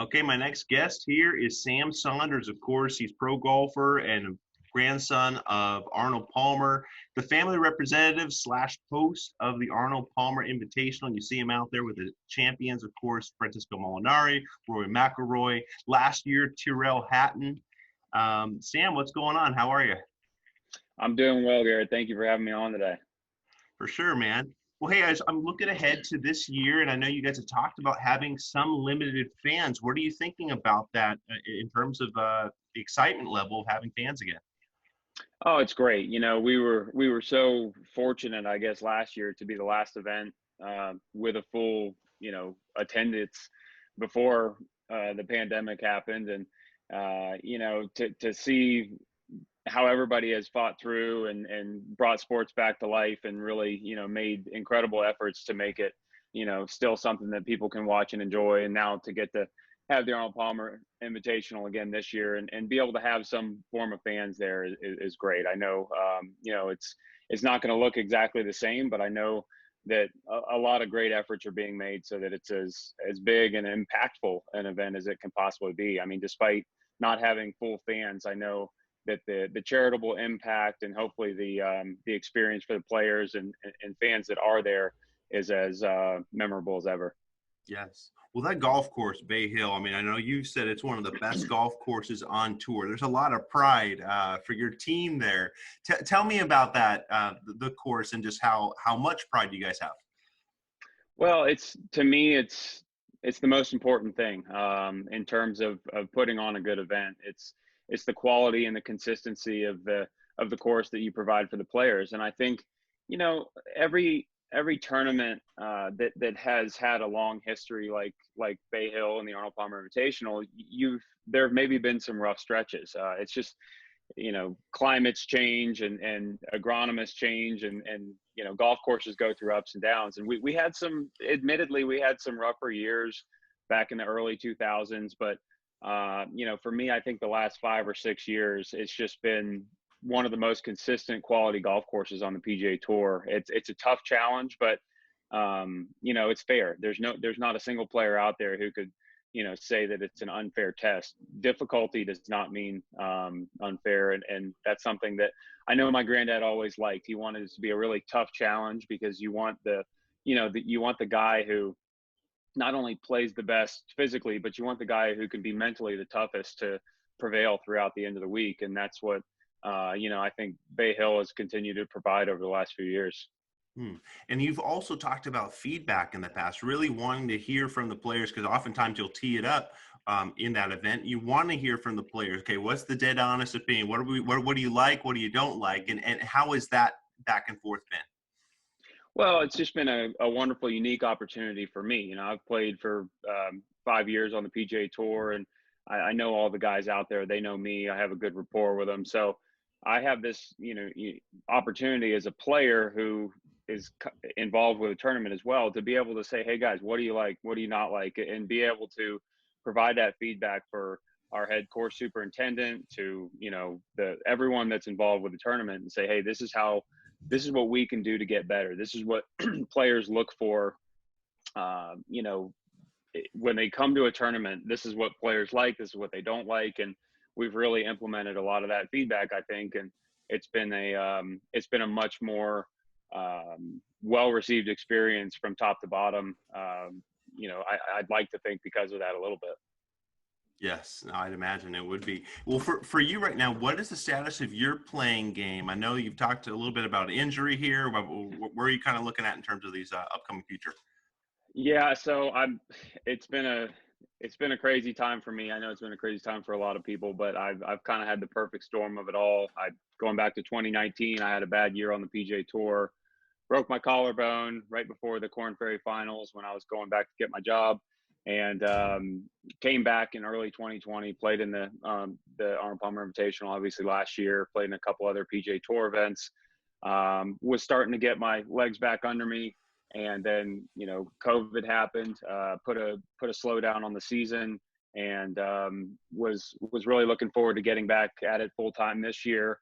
Okay, my next guest here is Sam Saunders. Of course, he's pro golfer and grandson of Arnold Palmer, the family representative slash host of the Arnold Palmer Invitational. You see him out there with the champions, of course, Francisco Molinari, Rory McIlroy, last year, Tyrrell Hatton. Sam, what's going on? How are you? I'm doing well, Garrett. Thank you for having me on today. For sure, man. Well, hey, I'm looking ahead to this year, and I know you guys have talked about having some limited fans. What are you thinking about that in terms of the excitement level of having fans again? Oh, it's great. We were so fortunate, I guess, last year to be the last event with a full, attendance before the pandemic happened, and to see how everybody has fought through and brought sports back to life and really, made incredible efforts to make it, still something that people can watch and enjoy. And now to get to have the Arnold Palmer Invitational again this year and be able to have some form of fans there is great. I know, it's not going to look exactly the same, but I know that a lot of great efforts are being made so that it's as big and impactful an event as it can possibly be. I mean, despite not having full fans, I know that the charitable impact and hopefully the experience for the players and fans that are there is as memorable as ever. Yes. Well, that golf course, Bay Hill, I mean, I know you said it's one of the best golf courses on tour. There's a lot of pride for your team there. Tell me about that, the course, and just how much pride you guys have. Well, to me, it's the most important thing in terms of putting on a good event. It's the quality and the consistency of the course that you provide for the players. And I think, every tournament that has had a long history, like Bay Hill and the Arnold Palmer Invitational, there have maybe been some rough stretches. It's just, climates change and agronomists change and golf courses go through ups and downs. And we had admittedly, we had some rougher years back in the early 2000s, but for me, I think the last 5 or 6 years, it's just been one of the most consistent quality golf courses on the PGA Tour. It's a tough challenge, but it's fair. There's not a single player out there who could, say that it's an unfair test. Difficulty does not mean unfair, and that's something that I know my granddad always liked. He wanted it to be a really tough challenge because you want you want the guy who not only plays the best physically, but you want the guy who can be mentally the toughest to prevail throughout the end of the week. And that's what, I think Bay Hill has continued to provide over the last few years. And you've also talked about feedback in the past, really wanting to hear from the players, because oftentimes you'll tee it up in that event. You want to hear from the players. Okay, what's the dead honest opinion? What do you like? What do you don't like? And how is that back and forth been? Well, it's just been a wonderful, unique opportunity for me. I've played for 5 years on the PGA Tour, and I know all the guys out there. They know me. I have a good rapport with them. So I have this, opportunity as a player who is involved with a tournament as well to be able to say, hey, guys, what do you like? What do you not like? And be able to provide that feedback for our head course superintendent to, everyone that's involved with the tournament and say, hey, this is what we can do to get better. This is what players look for, when they come to a tournament. This is what players like. This is what they don't like. And we've really implemented a lot of that feedback, I think. And it's been a much more well-received experience from top to bottom. I'd like to think because of that a little bit. Yes, I'd imagine it would be. Well, for you right now, what is the status of your playing game? I know you've talked a little bit about injury here. Where are you kind of looking at in terms of these upcoming future? Yeah, so it's been a crazy time for me. I know it's been a crazy time for a lot of people, but I've kind of had the perfect storm of it all. Going back to 2019, I had a bad year on the PGA Tour, broke my collarbone right before the Corn Ferry Finals when I was going back to get my job, and came back in early 2020. Played in the Arnold Palmer Invitational, obviously last year. Played in a couple other PGA Tour events. Was starting to get my legs back under me. And then, COVID happened, put a slowdown on the season, and was really looking forward to getting back at it full time this year,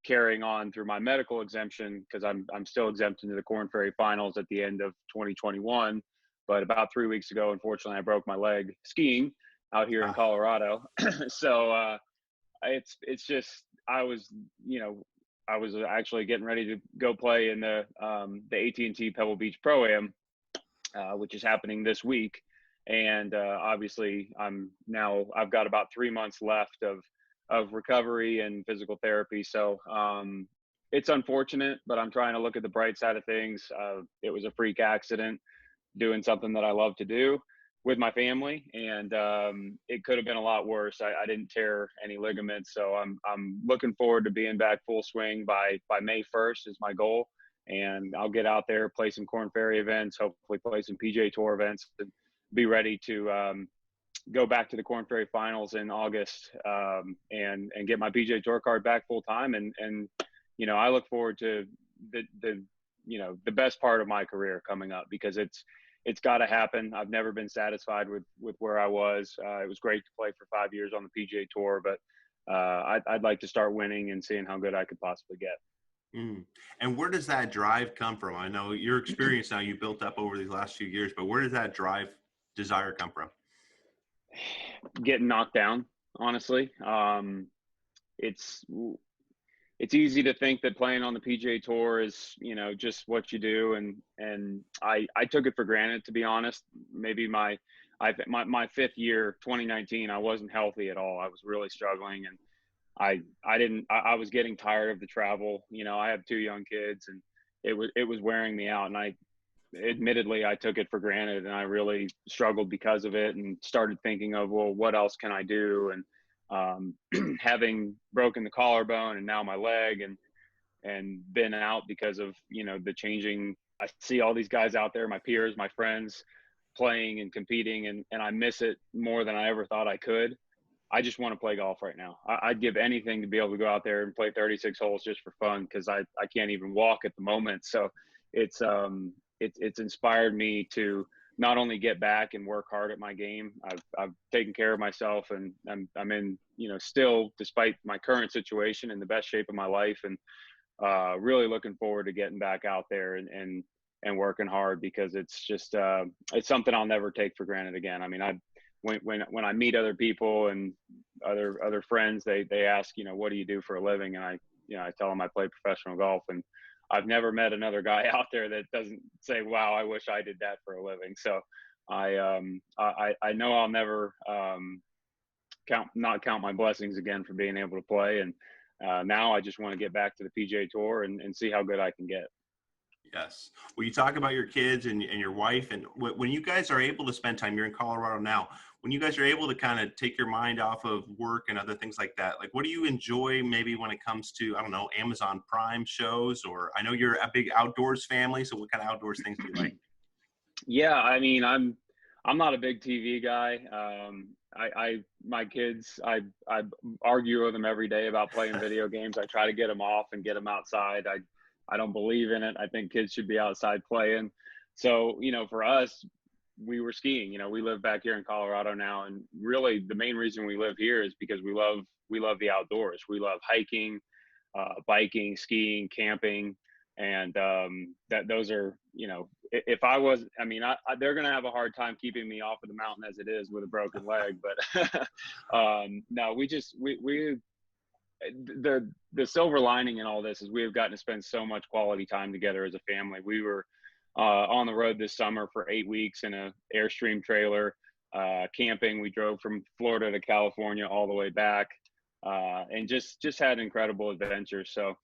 carrying on through my medical exemption because I'm still exempt into the Corn Ferry Finals at the end of 2021. But about 3 weeks ago, unfortunately, I broke my leg skiing. out here in Colorado. So it's just I was actually getting ready to go play in the AT&T Pebble Beach Pro Am, which is happening this week. And obviously I've got about 3 months left of recovery and physical therapy. So it's unfortunate, but I'm trying to look at the bright side of things. It was a freak accident doing something that I love to do with my family, and it could have been a lot worse. I didn't tear any ligaments, so I'm looking forward to being back full swing by May 1st is my goal, and I'll get out there, play some Korn Ferry events, hopefully play some PGA Tour events, and be ready to go back to the Korn Ferry Finals in August, and get my PGA Tour card back full time, and I look forward to the best part of my career coming up, because it's got to happen. I've never been satisfied with where I was. It was great to play for 5 years on the PGA Tour, but I'd like to start winning and seeing how good I could possibly get. Mm. And where does that drive come from? I know your experience now you built up over these last few years, but where does that desire come from? Getting knocked down, honestly. It's easy to think that playing on the PGA Tour is, just what you do. And I took it for granted, to be honest. Maybe my fifth year, 2019, I wasn't healthy at all. I was really struggling, and I was getting tired of the travel. I have 2 young kids, and it was wearing me out. And admittedly, I took it for granted, and I really struggled because of it, and started thinking of, well, what else can I do? And having broken the collarbone and now my leg, and been out because of the changing. I see all these guys out there, my peers, my friends, playing and competing, and I miss it more than I ever thought I could. I just want to play golf right now. I'd give anything to be able to go out there and play 36 holes just for fun, because I can't even walk at the moment. So it's inspired me to not only get back and work hard at my game. I've taken care of myself, and I'm in, still, despite my current situation, in the best shape of my life, and really looking forward to getting back out there and working hard, because it's just it's something I'll never take for granted again. I mean, when I meet other people and other friends, they ask, what do you do for a living? And I tell them I play professional golf, and I've never met another guy out there that doesn't say, wow, I wish I did that for a living. So I know I'll never not count my blessings again for being able to play. And now I just want to get back to the PGA Tour and see how good I can get. Yes. Well, you talk about your kids and your wife, and when you guys are able to spend time, you're in Colorado now, when you guys are able to kind of take your mind off of work and other things like that, like what do you enjoy maybe when it comes to, I don't know, Amazon Prime shows? Or I know you're a big outdoors family, so what kind of outdoors things do you like? Yeah, I mean, I'm not a big TV guy. My kids, I argue with them every day about playing video games. I try to get them off and get them outside. I don't believe in it. I think kids should be outside playing. So, for us, we were skiing. We live back here in Colorado now, and really the main reason we live here is because we love the outdoors. We love hiking, biking, skiing, camping, and those are, if I was, I mean, they're going to have a hard time keeping me off of the mountain as it is with a broken leg. But no, the silver lining in all this is we've gotten to spend so much quality time together as a family. We were on the road this summer for 8 weeks in a Airstream trailer, camping. We drove from Florida to California all the way back, and just had incredible adventures. So,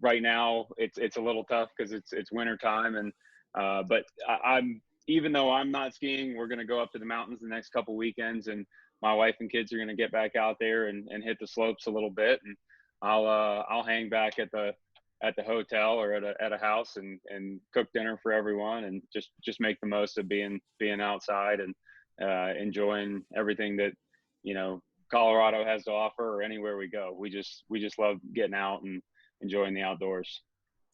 right now it's a little tough because it's winter time, and but even though I'm not skiing, we're going to go up to the mountains the next couple weekends, and my wife and kids are going to get back out there and hit the slopes a little bit, and I'll hang back at the hotel or at a house and cook dinner for everyone, and just make the most of being outside and enjoying everything that Colorado has to offer, or anywhere we go. We just love getting out and enjoying the outdoors.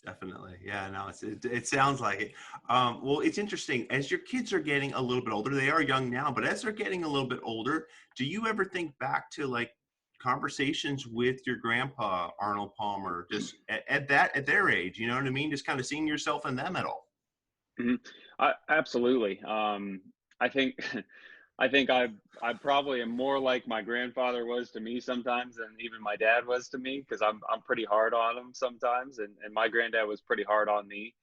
Definitely. Yeah, no, it sounds like it. Well, it's interesting. As your kids are getting a little bit older, they are young now, but as they're getting a little bit older, do you ever think back to like conversations with your grandpa, Arnold Palmer, just at their age, you know what I mean? Just kind of seeing yourself in them at all? Mm-hmm. Absolutely. I think I think I probably am more like my grandfather was to me sometimes than even my dad was to me, because I'm pretty hard on him sometimes, and my granddad was pretty hard on me,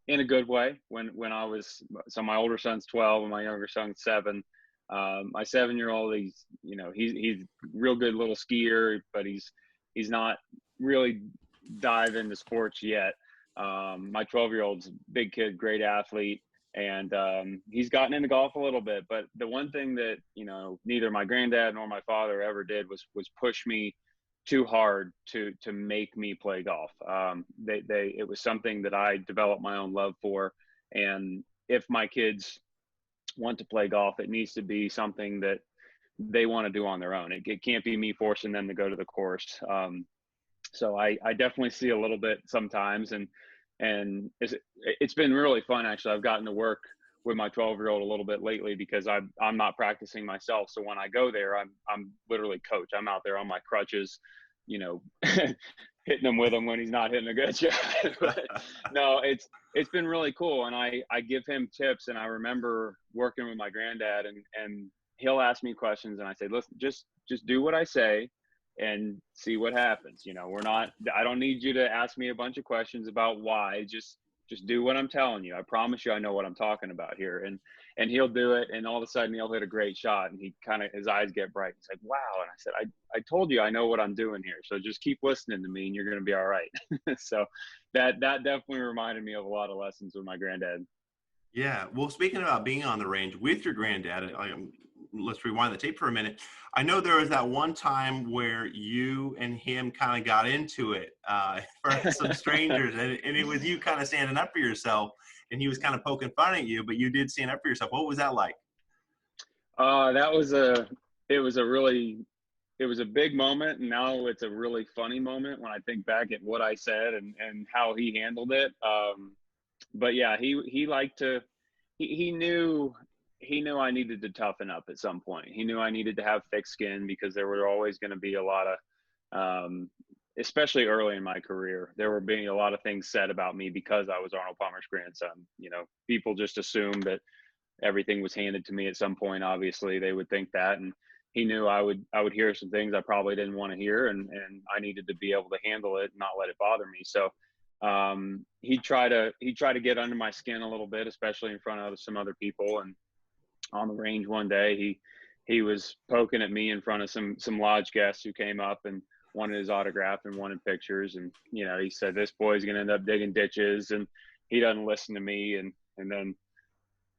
in a good way. When I was, so my older son's 12 and my younger son's 7. My 7-year-old, he's real good little skier, but he's not really dive into sports yet. My 12-year-old's a big kid, great athlete, and he's gotten into golf a little bit. But the one thing that neither my granddad nor my father ever did was push me too hard to make me play golf. It was something that I developed my own love for, and if my kids want to play golf, it needs to be something that they want to do on their own. It can't be me forcing them to go to the course. So I definitely see a little bit sometimes, and it's been really fun, actually. I've gotten to work with my 12-year-old a little bit lately because I'm not practicing myself. So when I go there, I'm literally coach. I'm out there on my crutches, hitting him with him when he's not hitting a good shot. But no, it's been really cool, and I give him tips. And I remember working with my granddad, and he'll ask me questions, and I say, listen, just do what I say and see what happens. I don't need you to ask me a bunch of questions about why. Just do what I'm telling you. I promise you I know what I'm talking about here. And he'll do it, and all of a sudden he'll hit a great shot, and his eyes get bright. He's like, wow. And I said, I told you I know what I'm doing here. So just keep listening to me and you're going to be all right. So that definitely reminded me of a lot of lessons with my granddad. Yeah. Well, speaking about being on the range with your granddad, let's rewind the tape for a minute. I know there was that one time where you and him kind of got into it for some strangers, and it was you kind of standing up for yourself, and he was kind of poking fun at you, but you did stand up for yourself. What was that like? It was a big moment, and now it's a really funny moment when I think back at what I said and how he handled it. But yeah, he liked to, he knew I needed to toughen up at some point. He knew I needed to have thick skin, because there were always going to be a lot of, especially early in my career, there were being a lot of things said about me because I was Arnold Palmer's grandson. People just assumed that everything was handed to me at some point. Obviously they would think that, and he knew I would hear some things I probably didn't want to hear, and I needed to be able to handle it and not let it bother me. So he tried to get under my skin a little bit, especially in front of some other people. And on the range one day, he was poking at me in front of some lodge guests who came up and wanted his autograph and wanted pictures. And he said, this boy's gonna end up digging ditches, and he doesn't listen to me. And then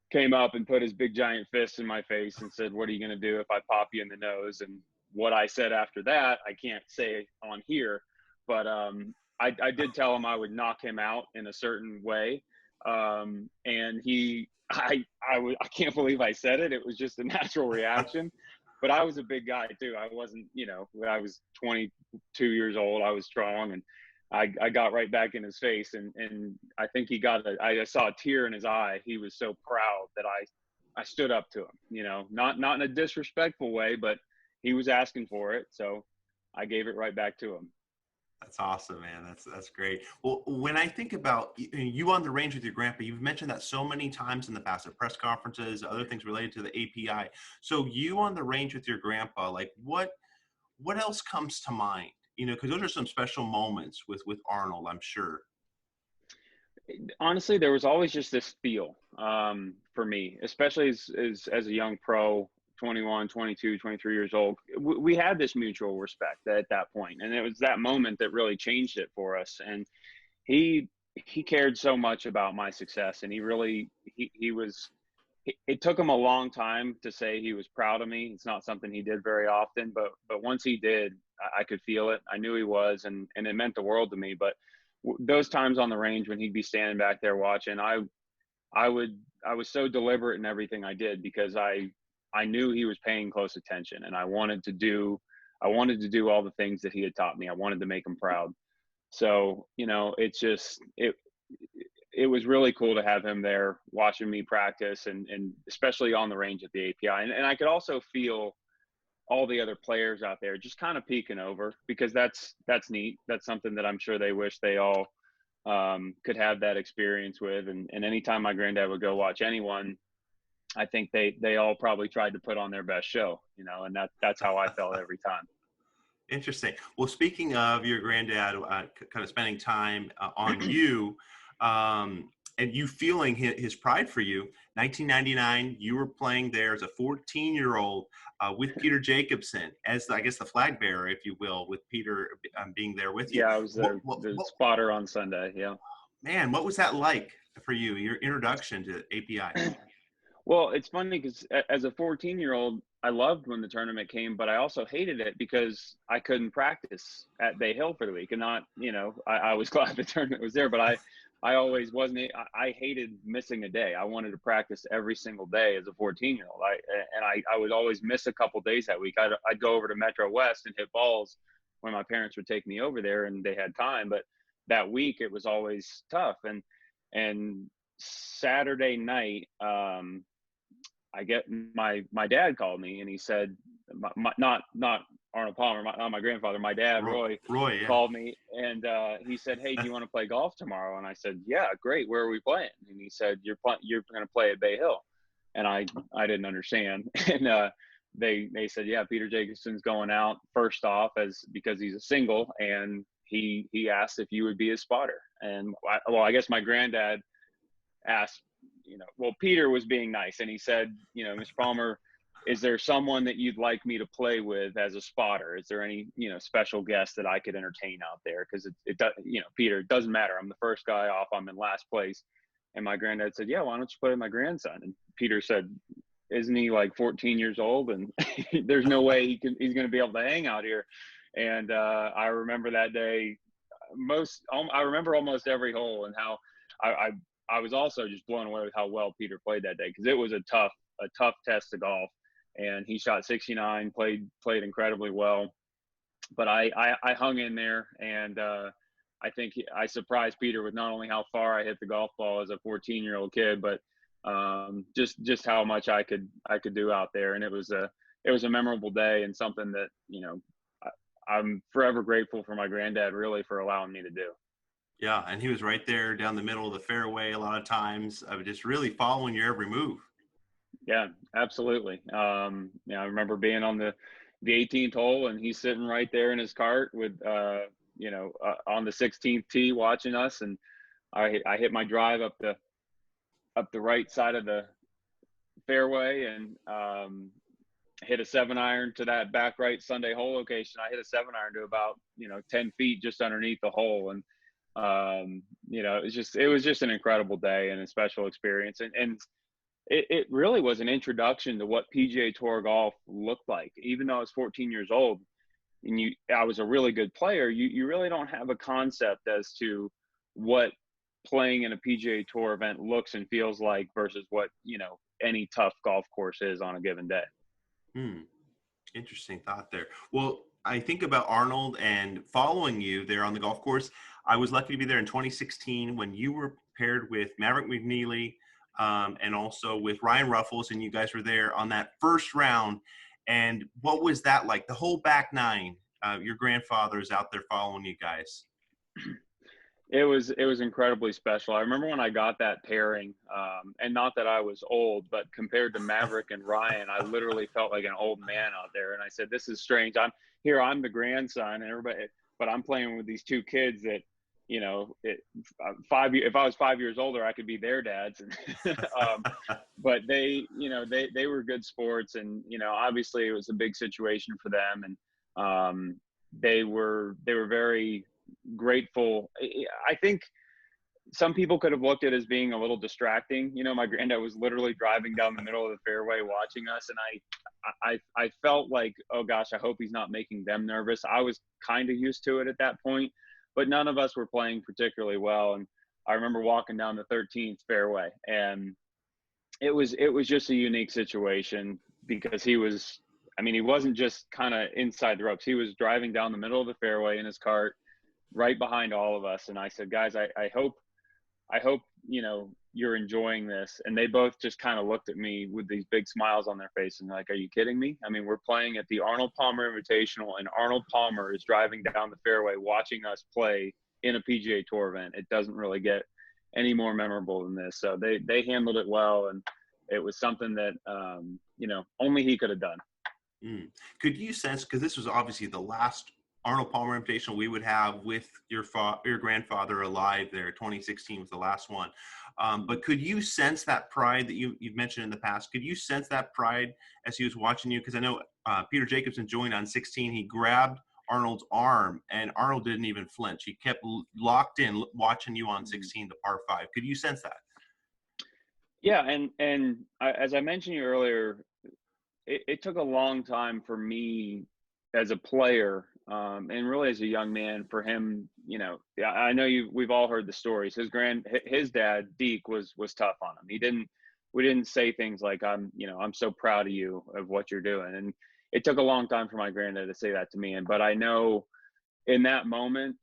came up and put his big giant fist in my face and said, what are you going to do if I pop you in the nose? And what I said after that, I can't say on here, but I did tell him I would knock him out in a certain way. And I can't believe I said it. It was just a natural reaction. But I was a big guy too. I wasn't, I was 22 years old. I was strong, and I got right back in his face, and I think I saw a tear in his eye. He was so proud that I stood up to him, not in a disrespectful way, but he was asking for it. So I gave it right back to him. That's awesome, man. That's great. Well, when I think about you on the range with your grandpa, you've mentioned that so many times in the past at press conferences, other things related to the API. So you on the range with your grandpa, like what else comes to mind? Because those are some special moments with Arnold, I'm sure. Honestly, there was always just this feel for me, especially as a young pro, 21, 22, 23 years old. We had this mutual respect at that point, and it was that moment that really changed it for us. And he cared so much about my success, and he was. It took him a long time to say he was proud of me. It's not something he did very often, but once he did, I could feel it. I knew he was, and it meant the world to me. But those times on the range when he'd be standing back there watching, I was so deliberate in everything I did, because I knew he was paying close attention, and I wanted to do all the things that he had taught me. I wanted to make him proud. So, it was really cool to have him there watching me practice, and especially on the range at the API. And I could also feel all the other players out there just kind of peeking over, because that's neat. That's something that I'm sure they wish they all could have that experience with. And anytime my granddad would go watch anyone, I think they all probably tried to put on their best show, you know, and that's how I felt every time. Interesting. Well, speaking of your granddad, kind of spending time on you, and you feeling his pride for you, 1999, you were playing there as a 14-year-old with Peter Jacobson as, I guess, the flag bearer, if you will, with Peter being there with you. Yeah, I was the spotter on Sunday. Yeah. Man, what was that like for you, your introduction to API? Well, it's funny because as a 14-year-old, I loved when the tournament came, but I also hated it because I couldn't practice at Bay Hill for the week. And not, you know, I was glad the tournament was there, but I always wasn't. I hated missing a day. I wanted to practice every single day as a 14-year-old. I would always miss a couple days that week. I'd go over to Metro West and hit balls when my parents would take me over there and they had time. But that week it was always tough. And Saturday night, I get my dad called me and he said, not Arnold Palmer, not my grandfather, my dad, Roy Yeah. called me and he said, "Hey, do you want to play golf tomorrow?" And I said, "Yeah, great. Where are we playing?" And he said, "You're going to play at Bay Hill." And I didn't understand. And they said, "Yeah, Peter Jacobson's going out first off because he's a single, and he asked if you would be his spotter." And I guess my granddad asked, you know, well, Peter was being nice and he said, you know, "Mr. Palmer, is there someone that you'd like me to play with as a spotter? Is there any, you know, special guest that I could entertain out there? Because it does, you know, Peter, it doesn't matter. I'm the first guy off. I'm in last place." And my granddad said, "Yeah, why don't you play with my grandson?" And Peter said, "Isn't he like 14 years old? And there's no way he's going to be able to hang out here." And I remember that day I remember almost every hole, and how I was also just blown away with how well Peter played that day, because it was a tough test of golf, and he shot 69, played incredibly well. But I hung in there, and I think I surprised Peter with not only how far I hit the golf ball as a 14-year-old kid, but just how much I could do out there. And it was a memorable day, and something that, you know, I'm forever grateful for my granddad, really, for allowing me to do. Yeah, and he was right there down the middle of the fairway a lot of times, just really following your every move. Yeah, absolutely. Yeah, I remember being on the 18th hole, and he's sitting right there in his cart with, on the 16th tee watching us, and I hit my drive up the right side of the fairway, and hit a 7-iron to that back right Sunday hole location. I hit a 7-iron to about, 10 feet just underneath the hole. And, it was just an incredible day and a special experience. And it really was an introduction to what PGA Tour golf looked like. Even though I was 14 years old and I was a really good player, you really don't have a concept as to what playing in a PGA Tour event looks and feels like versus what, any tough golf course is on a given day. Interesting thought there. Well, I think about Arnold and following you there on the golf course. I was lucky to be there in 2016 when you were paired with Maverick McNeely and also with Ryan Ruffles, and you guys were there on that first round. And what was that like? The whole back nine, your grandfather's out there following you guys. It was incredibly special. I remember when I got that pairing, and not that I was old, but compared to Maverick and Ryan, I literally felt like an old man out there. And I said, "This is strange. I'm the grandson, and everybody, but I'm playing with these two kids that, if I was 5 years older, I could be their dads." But they were good sports, and obviously it was a big situation for them, and they were very grateful. I think some people could have looked at it as being a little distracting. My granddad was literally driving down the middle of the fairway watching us, and I felt like, oh gosh, I hope he's not making them nervous. I was kind of used to it at that point, but none of us were playing particularly well. And I remember walking down the 13th fairway, and it was just a unique situation because he wasn't just kind of inside the ropes. He was driving down the middle of the fairway in his cart, right behind all of us. And I said, "Guys, I hope you're enjoying this." And they both just kind of looked at me with these big smiles on their face and like, "Are you kidding me? I mean, we're playing at the Arnold Palmer Invitational, and Arnold Palmer is driving down the fairway watching us play in a PGA Tour event. It doesn't really get any more memorable than this." So they handled it well, and it was something that, only he could have done. Mm. Could you sense, because this was obviously the last Arnold Palmer Invitational we would have with your grandfather alive there, 2016 was the last one. But could you sense that pride that you've mentioned in the past? Could you sense that pride as he was watching you? Because I know Peter Jacobson joined on 16. He grabbed Arnold's arm, and Arnold didn't even flinch. He kept locked in, watching you on 16, the par 5. Could you sense that? Yeah, as I mentioned you earlier, it took a long time for me as a player, and really as a young man, for him. I know we've all heard the stories. His dad, Deke, was tough on him. We didn't say things like, I'm so proud of you of what you're doing. And it took a long time for my granddad to say that to me. But I know in that moment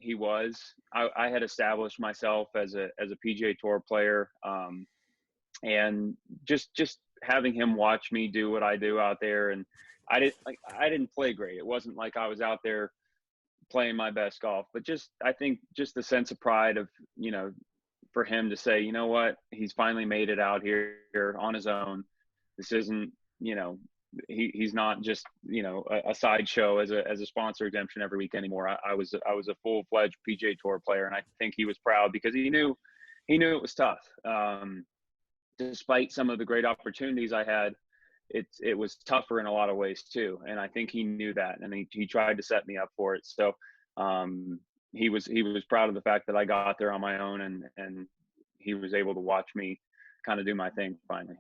I had established myself as a PGA Tour player, and just having him watch me do what I do out there. And I didn't play great. It wasn't like I was out there playing my best golf, but I think the sense of pride of, for him to say, you know what, he's finally made it out here on his own. This isn't, he's not just, a sideshow as a sponsor exemption every week anymore. I was a full-fledged PGA Tour player, and I think he was proud because he knew it was tough. Despite some of the great opportunities I had, it was tougher in a lot of ways too. And I think he knew that, and he tried to set me up for it. So he was proud of the fact that I got there on my own, and he was able to watch me kind of do my thing finally.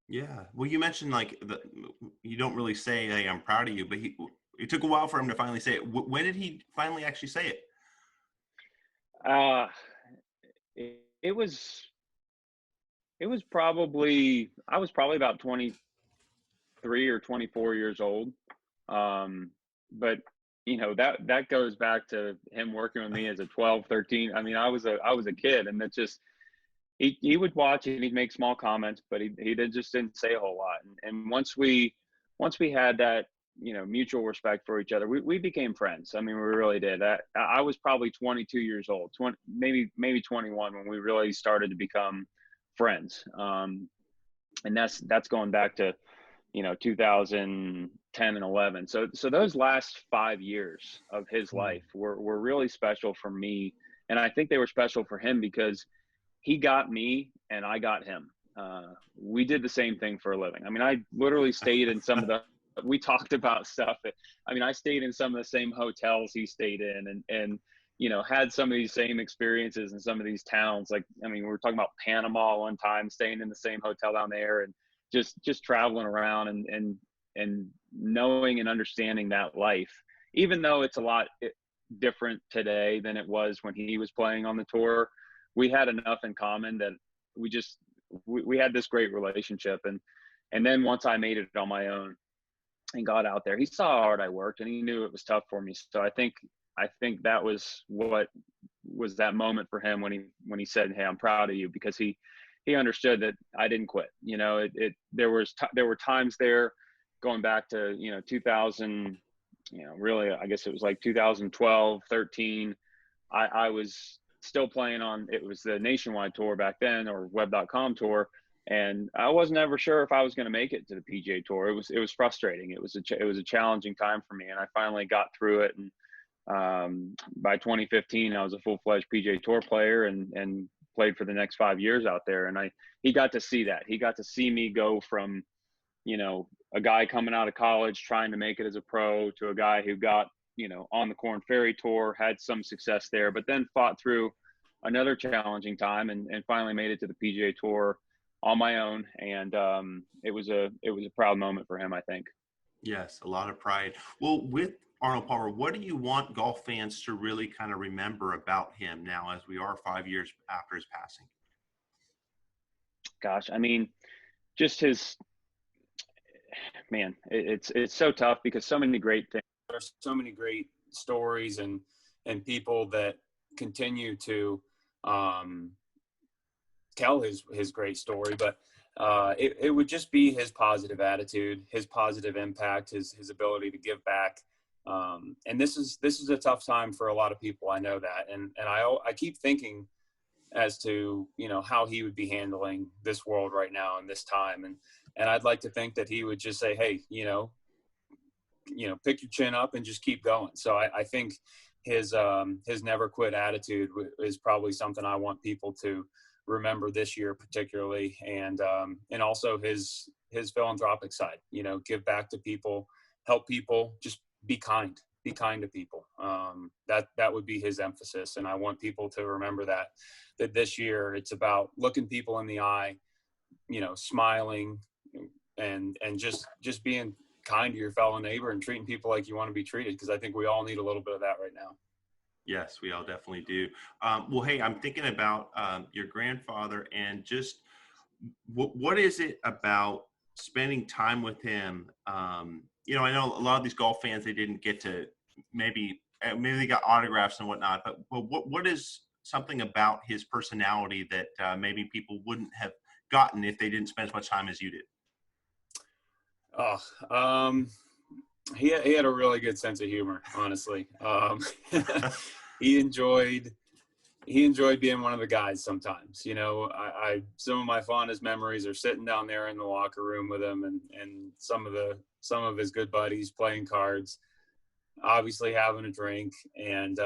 Yeah. Well, you mentioned you don't really say, "Hey, I'm proud of you," but it took a while for him to finally say it. When did he finally actually say it? It was probably, I was probably about 23 or 24 years old. But that goes back to him working with me as a 12, 13. I mean, I was a kid, and that's just, he would watch and he'd make small comments, but he didn't say a whole lot. And once we had that, mutual respect for each other, we became friends. I mean, we really did. I was probably 22 years old, maybe 21, when we really started to become friends. And that's going back to, 2010 and 11. So those last 5 years of his life were really special for me. And I think they were special for him because he got me and I got him. We did the same thing for a living. I mean, I literally stayed in we talked about stuff. I stayed in some of the same hotels he stayed in, and had some of these same experiences in some of these towns. We were talking about Panama one time, staying in the same hotel down there, and just traveling around and knowing and understanding that life, even though it's a lot different today than it was when he was playing on the tour. We had enough in common that we had this great relationship. And then once I made it on my own and got out there, he saw how hard I worked, and he knew it was tough for me. So I think that was what was that moment for him when he said, "Hey, I'm proud of you," because he understood that I didn't quit. There were times there going back to 2000, really, I guess it was like 2012, 13. I was still playing on, it was the Nationwide tour back then, or web.com tour. And I wasn't ever sure if I was going to make it to the PGA Tour. It was frustrating. It was a challenging time for me, and I finally got through it. And by 2015, I was a full-fledged PGA Tour player and played for the next 5 years out there. And he got to see that. He got to see me go from, a guy coming out of college trying to make it as a pro, to a guy who got, on the Korn Ferry Tour, had some success there, but then fought through another challenging time and finally made it to the PGA Tour on my own. And it was a proud moment for him, I think. Yes, a lot of pride. Well, with Arnold Palmer, what do you want golf fans to really kind of remember about him now, as we are 5 years after his passing? Gosh, just his, man, it's so tough because so many great things. There's so many great stories and people that continue to tell his great story, but it would just be his positive attitude, his positive impact, his ability to give back. And this is a tough time for a lot of people. I know that. And I keep thinking, as to, you know, how he would be handling this world right now and this time. And I'd like to think that he would just say, hey, pick your chin up and just keep going. So I think his never quit attitude is probably something I want people to remember this year particularly, and also his philanthropic side. You know, give back to people, help people, just be kind to people. That would be his emphasis, and I want people to remember that this year it's about looking people in the eye, you know, smiling, and just being kind to your fellow neighbor and treating people like you want to be treated, because I think we all need a little bit of that right now. Yes, we all definitely do. Well, hey, I'm thinking about your grandfather, and just what is it about spending time with him? You know, I know a lot of these golf fans, they didn't get to maybe they got autographs and whatnot, but what is something about his personality that maybe people wouldn't have gotten if they didn't spend as much time as you did? He had a really good sense of humor, honestly. He enjoyed being one of the guys sometimes. You know, I some of my fondest memories are sitting down there in the locker room with him, and some of his good buddies playing cards, obviously having a drink, and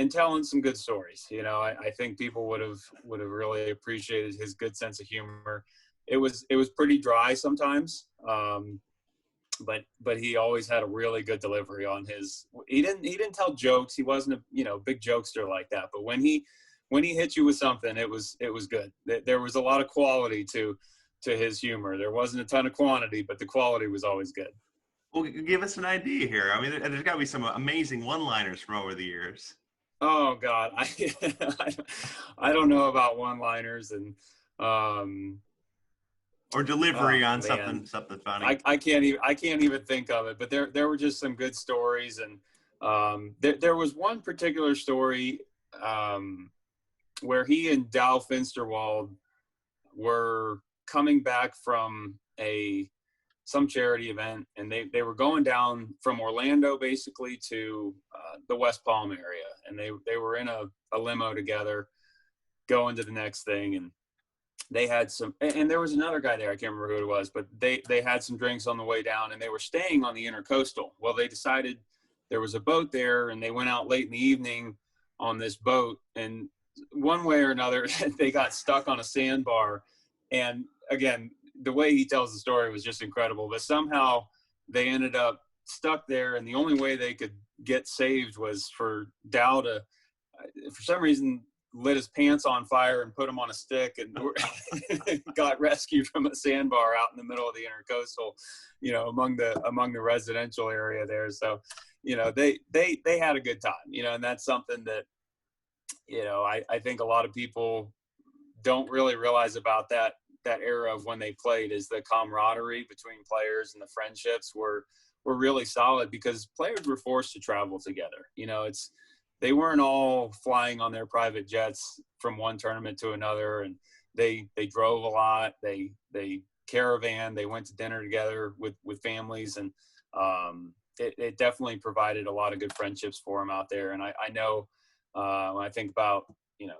telling some good stories. You know, I think people would have really appreciated his good sense of humor. It was pretty dry sometimes, but he always had a really good delivery on his. He didn't tell jokes. He wasn't a big jokester like that. But when he hit you with something, it was good. There was a lot of quality to his humor. There wasn't a ton of quantity, but the quality was always good. Well, give us an idea here. I mean, there's got to be some amazing one-liners from over the years. Oh God, I don't know about one-liners and or delivery on something funny. I can't even think of it. But there were just some good stories, and there was one particular story where he and Dow Finsterwald were coming back from some charity event, and they were going down from Orlando basically to the West Palm area, and they were in a limo together going to the next thing, and they had and there was another guy there, I can't remember who it was, but they had some drinks on the way down, and they were staying on the Intercoastal. Well, they decided there was a boat there, and they went out late in the evening on this boat, and one way or another they got stuck on a sandbar. And again, the way he tells the story was just incredible, but somehow they ended up stuck there, and the only way they could get saved was for Dow to, for some reason, lit his pants on fire and put him on a stick, and got rescued from a sandbar out in the middle of the Intercoastal, you know, among the residential area there. So, you know, they had a good time, you know, and that's something that, you know, I think a lot of people don't really realize about that era of when they played, is the camaraderie between players, and the friendships were really solid because players were forced to travel together. You know, they weren't all flying on their private jets from one tournament to another, and they drove a lot. They caravan. They went to dinner together with families, and it definitely provided a lot of good friendships for them out there. And I know when I think about, you know,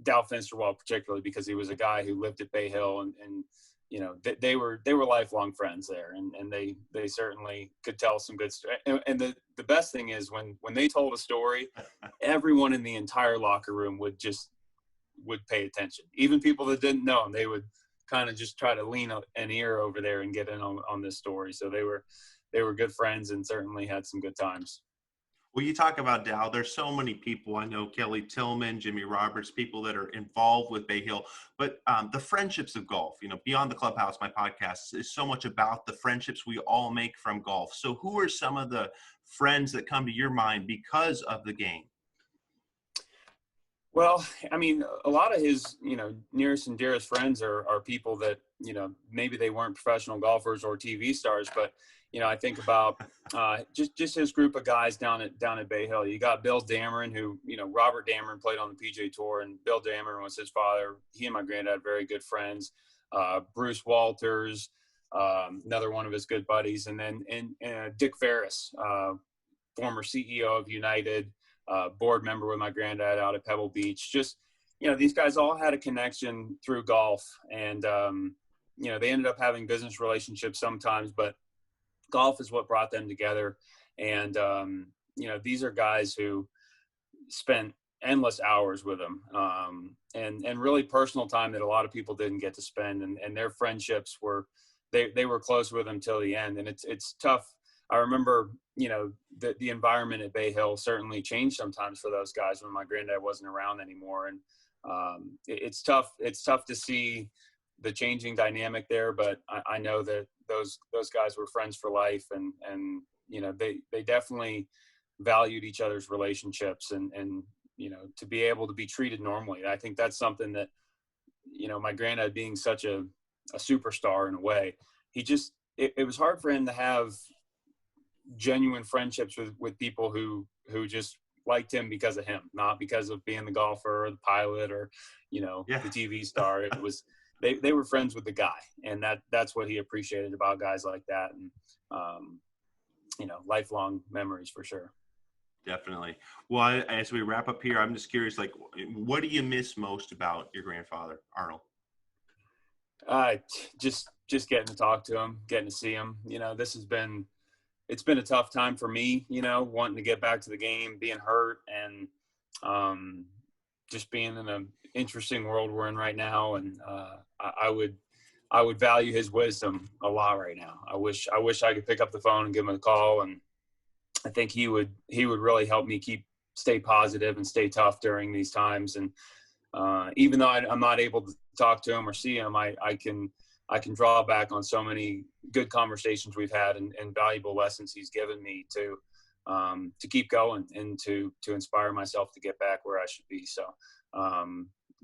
Dow Finsterwald particularly, because he was a guy who lived at Bay Hill, and you know, they were lifelong friends there, and they certainly could tell some good stories. And the best thing is when they told a story, everyone in the entire locker room would pay attention. Even people that didn't know him, they would kind of just try to lean an ear over there and get in on this story. So they were good friends, and certainly had some good times. Well, you talk about Dow. There's so many people. I know Kelly Tillman, Jimmy Roberts, people that are involved with Bay Hill. But the friendships of golf, you know, Beyond the Clubhouse, my podcast, is so much about the friendships we all make from golf. So who are some of the friends that come to your mind because of the game? Well, I memean, a lot of his, you know, nearest and dearest friends are people that, you know, maybe they weren't professional golfers or TV stars, but, you know, I think about just his group of guys down at Bay Hill. You got Bill Dameron, who, you know, Robert Dameron played on the PGA Tour, and Bill Dameron was his father. He and my granddad very good friends. Bruce Walters, another one of his good buddies, and then Dick Ferris, former CEO of United, board member with my granddad out at Pebble Beach. Just these guys all had a connection through golf, and they ended up having business relationships sometimes, but golf is what brought them together. And these are guys who spent endless hours with them, and really personal time that a lot of people didn't get to spend, and their friendships were, they were close with them till the end. And it's tough. I remember, the environment at Bay Hill certainly changed sometimes for those guys when my granddad wasn't around anymore. And it's tough. It's tough to see the changing dynamic there, but I know that those guys were friends for life, and they definitely valued each other's relationships, and to be able to be treated normally. I think that's something that, my granddad being such a superstar in a way, it was hard for him to have genuine friendships with people who just liked him because of him, not because of being the golfer or the pilot or, the TV star. It was, they were friends with the guy, and that's what he appreciated about guys like that. And, lifelong memories for sure. Definitely. Well, as we wrap up here, I'm just curious, like, what do you miss most about your grandfather, Arnold? Just getting to talk to him, getting to see him. It's been a tough time for me, wanting to get back to the game, being hurt, and just being in an interesting world we're in right now. And I would value his wisdom a lot right now. I wish I could pick up the phone and give him a call, and I think he would really help me stay positive and stay tough during these times. And even though I'm not able to talk to him or see him, I can draw back on so many good conversations we've had, and valuable lessons he's given me to keep going, and to inspire myself to get back where I should be. So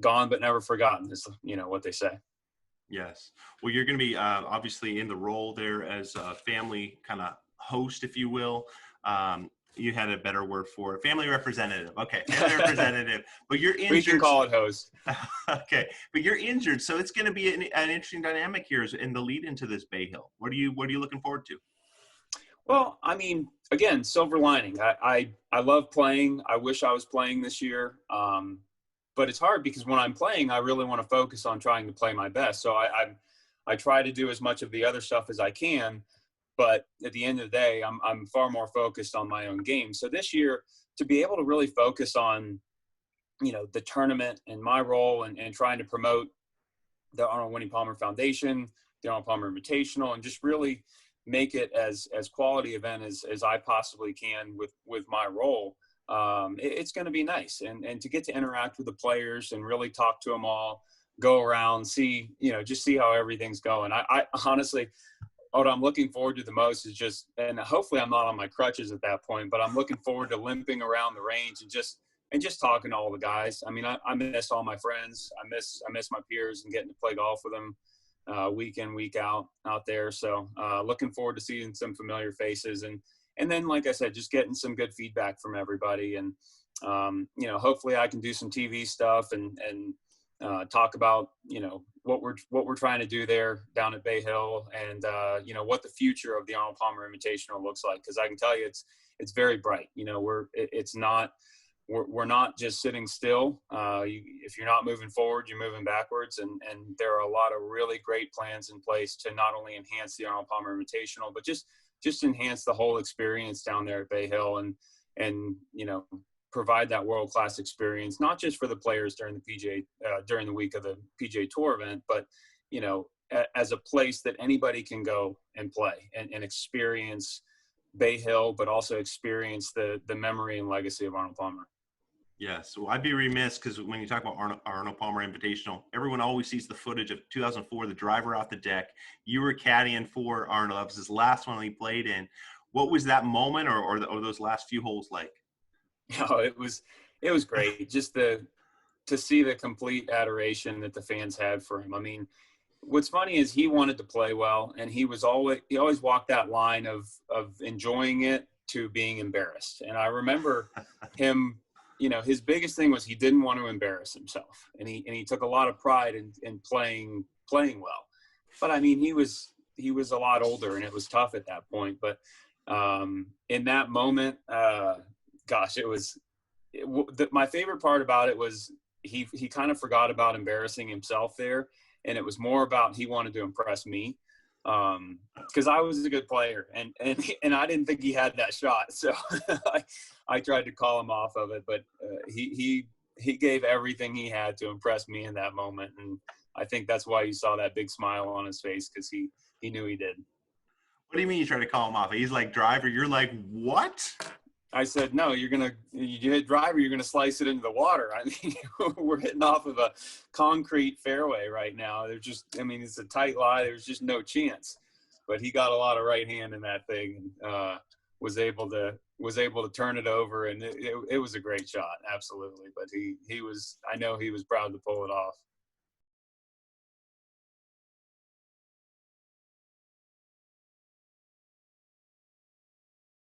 gone but never forgotten is what they say. Yes. Well, you're going to be obviously in the role there as a family kind of host, if you will. You had a better word for it. Family representative. Okay. Family representative. But you're injured. We can call it host. Okay. But you're injured. So it's going to be an interesting dynamic here in the lead into this Bay Hill. What are you looking forward to? Well, I mean, again, silver lining. I love playing. I wish I was playing this year. But it's hard because when I'm playing, I really want to focus on trying to play my best. So I try to do as much of the other stuff as I can. But at the end of the day, I'm far more focused on my own game. So this year, to be able to really focus on, the tournament and my role, and trying to promote the Arnold Palmer Foundation, the Arnold Palmer Invitational, and just really make it as quality event as I possibly can with my role. It's going to be nice, and to get to interact with the players and really talk to them all, go around, see, just see how everything's going. I honestly, what I'm looking forward to the most is just, and hopefully I'm not on my crutches at that point, but I'm looking forward to limping around the range and just talking to all the guys. I mean, I miss all my friends. I miss my peers and getting to play golf with them week in, week out there. So looking forward to seeing some familiar faces, and then, like I said, just getting some good feedback from everybody. And, hopefully I can do some TV stuff and talk about, what we're trying to do there down at Bay Hill, and, what the future of the Arnold Palmer Invitational looks like. Cause I can tell you it's very bright. We're not just sitting still. If you're not moving forward, you're moving backwards. And there are a lot of really great plans in place to not only enhance the Arnold Palmer Invitational, but just enhance the whole experience down there at Bay Hill, and provide that world-class experience, not just for the players during the PGA, during the week of the PGA Tour event, but, as a place that anybody can go and play and experience Bay Hill, but also experience the memory and legacy of Arnold Palmer. Yes. Well, I'd be remiss, because when you talk about Arnold Palmer Invitational, everyone always sees the footage of 2004, the driver off the deck. You were caddying for Arnold. That was his last one he played in. What was that moment or those last few holes like? Oh, it was great. Just to see the complete adoration that the fans had for him. I mean, what's funny is he wanted to play well, and he always walked that line of enjoying it to being embarrassed. And I remember him, his biggest thing was he didn't want to embarrass himself, and he took a lot of pride in playing well. But I mean, he was a lot older, and it was tough at that point. But in that moment, gosh, my favorite part about it was he kind of forgot about embarrassing himself there, and it was more about he wanted to impress me, because I was a good player, and I didn't think he had that shot, so I tried to call him off of it, but he gave everything he had to impress me in that moment, and I think that's why you saw that big smile on his face, because he knew he did. What do you mean you try to call him off? He's like driver. You're like, what? I said, no, you hit driver, you're going to slice it into the water. I mean, we're hitting off of a concrete fairway right now. It's a tight lie. There's just no chance. But he got a lot of right hand in that thing, and was able to turn it over, and it was a great shot, absolutely. But I know he was proud to pull it off.